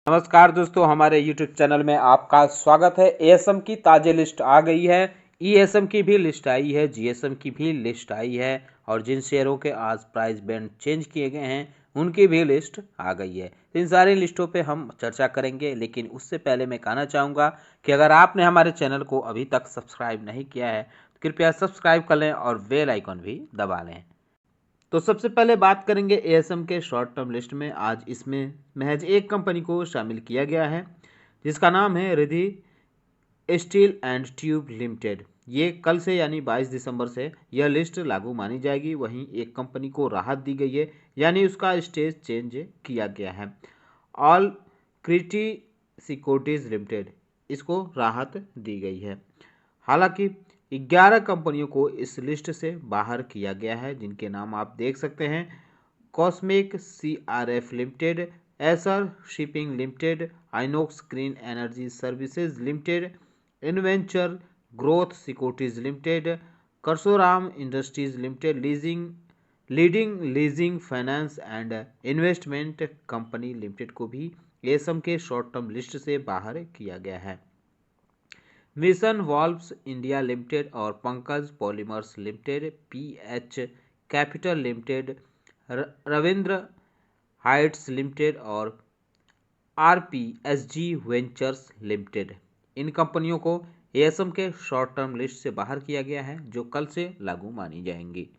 नमस्कार दोस्तों, हमारे YouTube चैनल में आपका स्वागत है। एएसएम की ताज़ा लिस्ट आ गई है। ईएसएम की भी लिस्ट आई है, जीएसएम की भी लिस्ट आई है और जिन शेयरों के आज प्राइस बैंड चेंज किए गए हैं उनकी भी लिस्ट आ गई है। इन सारी लिस्टों पे हम चर्चा करेंगे, लेकिन उससे पहले मैं कहना चाहूँगा कि अगर आपने हमारे चैनल को अभी तक सब्सक्राइब नहीं किया है तो कृपया सब्सक्राइब कर लें और बेल आइकन भी दबा लें। तो सबसे पहले बात करेंगे एएसएम के शॉर्ट टर्म लिस्ट में। आज इसमें महज एक कंपनी को शामिल किया गया है जिसका नाम है Riddhi steel and tube limited. ये कल से यानी 22 दिसंबर से यह लिस्ट लागू मानी जाएगी। वहीं एक कंपनी को राहत दी गई है, यानी उसका स्टेज चेंज किया गया है। ऑल क्रिटी सिक्योरिटीज लिमिटेड, इसको राहत दी गई है। हालांकि 11 कंपनियों को इस लिस्ट से बाहर किया गया है, जिनके नाम आप देख सकते हैं। Cosmic CRF Limited, Essar Shipping Limited, Inox Green Energy Services Limited, Inventure Growth Securities Limited, Kesoram Industries Limited, Leading Leasing Finance and Investment Company Limited को भी एसम के शॉर्ट टर्म लिस्ट से बाहर किया गया है। मिशन वॉल्व्स इंडिया लिमिटेड और Pankaj Polymers limited, pH capital limited, Ravindra Heights limited और आरपीएसजी वेंचर्स लिमिटेड, इन कंपनियों को एएसएम के शॉर्ट टर्म लिस्ट से बाहर किया गया है, जो कल से लागू मानी जाएंगी।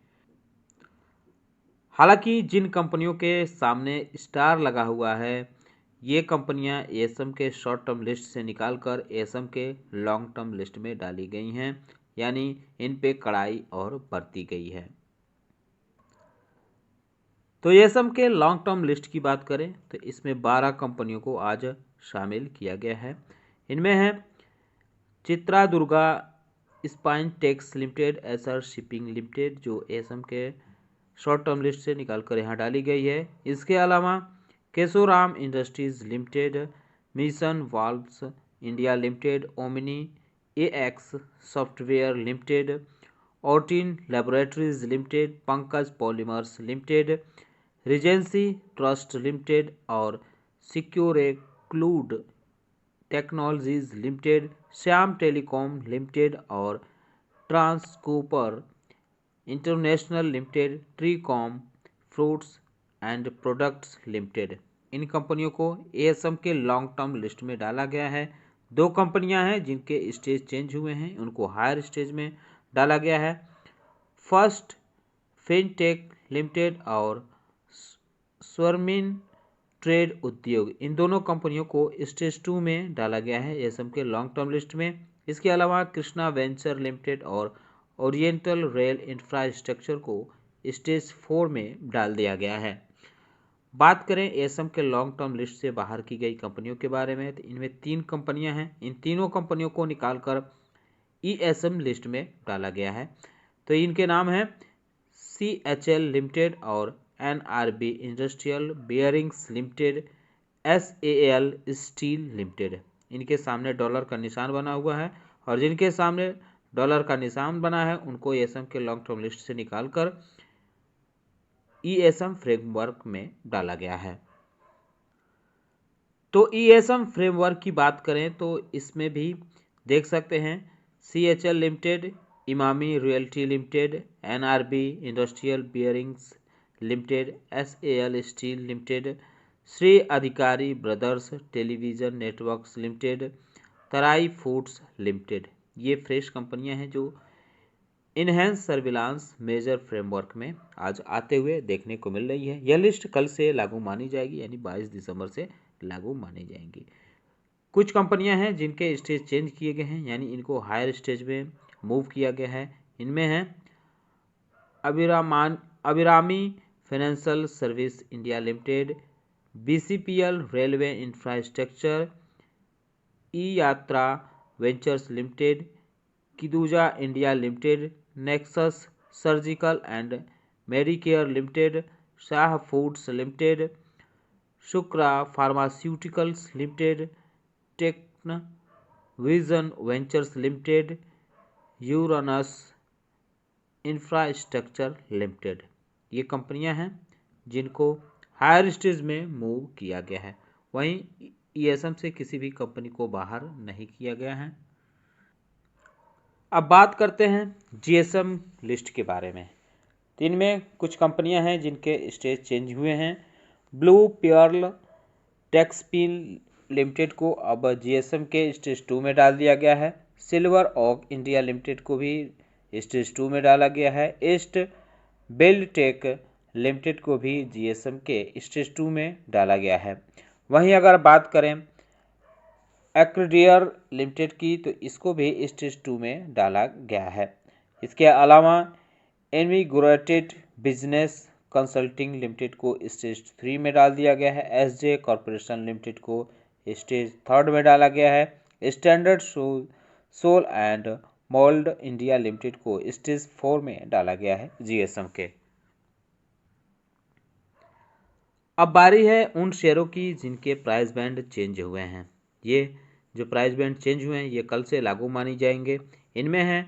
हालांकि जिन कंपनियों के सामने स्टार लगा हुआ है, ये कंपनियां एएसएम के शॉर्ट टर्म लिस्ट से निकालकर एएसएम के लॉन्ग टर्म लिस्ट में डाली गई हैं, यानी इन पे कड़ाई और बरती गई है। तो एएसएम के लॉन्ग टर्म लिस्ट की बात करें तो इसमें 12 कंपनियों को आज शामिल किया गया है। इनमें है Chitradurga Spintex Limited, Essar Shipping Limited, जो एएसएम के शॉर्ट टर्म लिस्ट से निकालकर यहाँ डाली गई है। इसके अलावा Kesoram Industries Limited, Mission Valves India Limited, Omni AX Software Limited, Ortin Laboratories Limited, Pankaj Polymers Limited, Regency Trust Limited और SecureKloud Technologies Limited, Shyam Telecom Limited और Transcorp International Limited, Tricom Fruits and Products Limited, इन कंपनियों को ASM के long term list में डाला गया है। 2 कंपनियां हैं जिनके स्टेज चेंज हुए हैं, उनको हायर स्टेज में डाला गया है। फर्स्ट फिनटेक लिमिटेड और स्वर्मिन ट्रेड उद्योग, इन दोनों कंपनियों को स्टेज 2 में डाला गया है एएसएम के लॉन्ग टर्म लिस्ट में। इसके अलावा कृष्णा वेंचर लिमिटेड और ओरिएंटल रेल इंफ्रास्ट्रक्चर को स्टेज 4 में डाल दिया गया है। बात करें एएसएम के लॉन्ग टर्म लिस्ट से बाहर की गई कंपनियों के बारे में, तो इनमें 3 कंपनियां हैं। इन तीनों कंपनियों को निकालकर ईएसएम लिस्ट में डाला गया है। तो इनके नाम हैं सीएचएल लिमिटेड और NRB Industrial Bearings Limited, SAL Steel Limited. इनके सामने डॉलर का निशान बना हुआ है और जिनके सामने डॉलर का निशान बना है उनको एएसएम के लॉन्ग टर्म लिस्ट से निकालकर ईएसएम फ्रेमवर्क में डाला गया है। तो ईएसएम फ्रेमवर्क की बात करें तो इसमें भी देख सकते हैं CHL Limited, Emami Realty Limited, NRB Industrial Bearings Limited, SAL Steel Limited, Shri Adhikari Brothers Television Networks Limited, Tarai Foods Limited, ये फ्रेश कंपनियां हैं जो इनहेंस सर्विलांस मेजर फ्रेमवर्क में आज आते हुए देखने को मिल रही है। यह लिस्ट कल से लागू मानी जाएगी, यानी 22 दिसंबर से लागू मानी जाएंगी। कुछ कंपनियां हैं जिनके स्टेज चेंज किए गए हैं, यानी इनको हायर स्टेज में मूव किया गया है। इनमें है Abhirami Financial Service India Limited, BCPL Railway Infrastructure, e Yatra Ventures Limited, Kiduja India Limited, Nexus Surgical and Medicare Limited, Shah foods Limited, Shukra pharmaceuticals Limited, Techno Vision ventures Limited, Uranus Infrastructure Limited, ये कंपनियां हैं जिनको हायर स्टेज में मूव किया गया है। वहीं ESM से किसी भी कंपनी को बाहर नहीं किया गया है। अब बात करते हैं जीएसएम लिस्ट के बारे में। तो इनमें कुछ कंपनियां हैं जिनके स्टेज चेंज हुए हैं। ब्लू पर्ल टेक्सटाइल लिमिटेड को अब जीएसएम के स्टेज 2 में डाल दिया गया है। सिल्वर ओक इंडिया लिमिटेड को भी स्टेज 2 में डाला गया है। ईस्ट बिल्ड टेक लिमिटेड को भी जीएसएम के स्टेज 2 में डाला गया है। वहीं अगर बात करें एक्रेडियर लिमिटेड की, तो इसको भी स्टेज 2 में डाला गया है। इसके अलावा इन्विगोरेटेड बिजनेस कंसल्टिंग लिमिटेड को स्टेज 3 में डाल दिया गया है। एसजे कॉरपोरेशन लिमिटेड को स्टेज 3 में डाला गया है। Standard sole and mould India limited को स्टेज 4 में डाला गया है जीएसएम के। अब बारी है उन शेयरों की जिनके प्राइस बैंड चेंज हुए हैं। ये जो प्राइस बैंड चेंज हुए हैं ये कल से लागू मानी जाएंगे। इनमें है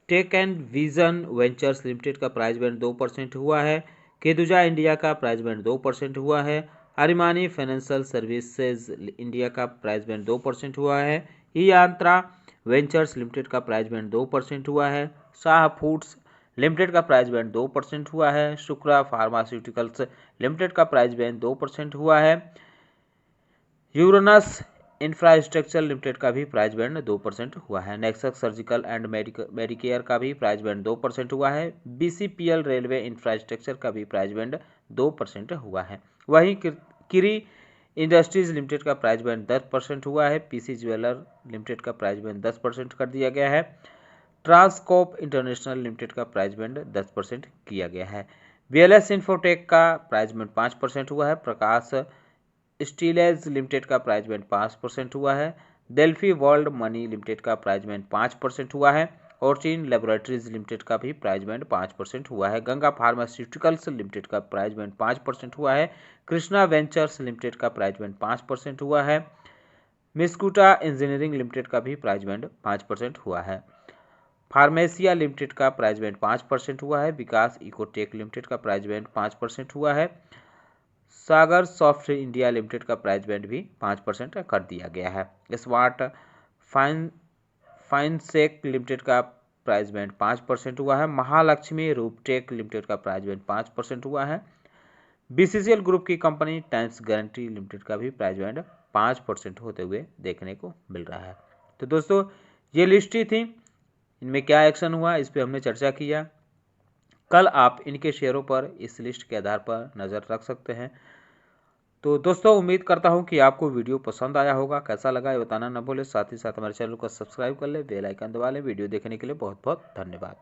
tech and vision ventures limited का प्राइस बैंड 2% हुआ है। केदुजा इंडिया का प्राइस बैंड 2% हुआ है। अरिमानी फाइनेंशियल सर्विसेज इंडिया का प्राइस बैंड 2% हुआ है। यांत्रा वेंचर्स लिमिटेड का प्राइस बैंड 2% हुआ है। शाह फूड्स लिमिटेड का प्राइस बैंड 2% हुआ है। शुक्रा फार्मास्यूटिकल्स लिमिटेड का प्राइस बैंड 2% हुआ है। यूरेनस इंफ्रास्ट्रक्चर लिमिटेड का भी प्राइस बैंड 2% हुआ है। नेक्सस सर्जिकल एंड मेडिकेयर का भी प्राइस बैंड 2% हुआ है। बीसीपीएल रेलवे इंफ्रास्ट्रक्चर का भी प्राइस बैंड 2% हुआ है। वहीं किरी इंडस्ट्रीज लिमिटेड का प्राइस बैंड 10% हुआ है। पीसी ज्वेलर लिमिटेड का प्राइस बैंड 10% कर दिया गया है। ट्रांसकॉप इंटरनेशनल लिमिटेड का प्राइस बैंड 10% किया गया है। बीएलएस इन्फोटेक का प्राइस बैंड 5% हुआ है। प्रकाश स्टीलेज लिमिटेड का प्राइस बैंड 5% हुआ है। डेल्फी वर्ल्ड मनी लिमिटेड का प्राइस बैंड 5% हुआ है। ऑर्चिन लेबोरेटरीज लिमिटेड का भी प्राइस बैंड 5% हुआ है। गंगा फार्मास्यूटिकल्स लिमिटेड का प्राइस बैंड 5% हुआ है। कृष्णा वेंचर्स लिमिटेड का प्राइस बैंड 5% हुआ है। मिस्कूटा इंजीनियरिंग लिमिटेड का भी प्राइस बैंड 5% हुआ है। फार्मेसिया लिमिटेड का प्राइस बैंड 5% हुआ है। विकास इकोटेक लिमिटेड का प्राइस बैंड 5% हुआ है। सागर सॉफ्ट इंडिया लिमिटेड का प्राइस बैंड भी 5% कर दिया गया है। स्मार्ट फाइनसेक लिमिटेड का प्राइस बैंड 5% हुआ है। महालक्ष्मी रूपटेक लिमिटेड का प्राइस बैंड 5% हुआ है। बीसीसीएल ग्रुप की कंपनी टाइम्स गारंटी लिमिटेड का भी प्राइस बैंड 5% होते हुए देखने को मिल रहा है। तो दोस्तों ये लिस्ट ही थी, इनमें क्या एक्शन हुआ इस पर हमने चर्चा किया। कल आप इनके शेयरों पर इस लिस्ट के आधार पर नज़र रख सकते हैं। तो दोस्तों उम्मीद करता हूं कि आपको वीडियो पसंद आया होगा। कैसा लगा ये बताना न भूलें। साथ ही साथ हमारे चैनल को सब्सक्राइब कर लें, बेल आइकन दबा लें। वीडियो देखने के लिए बहुत बहुत धन्यवाद।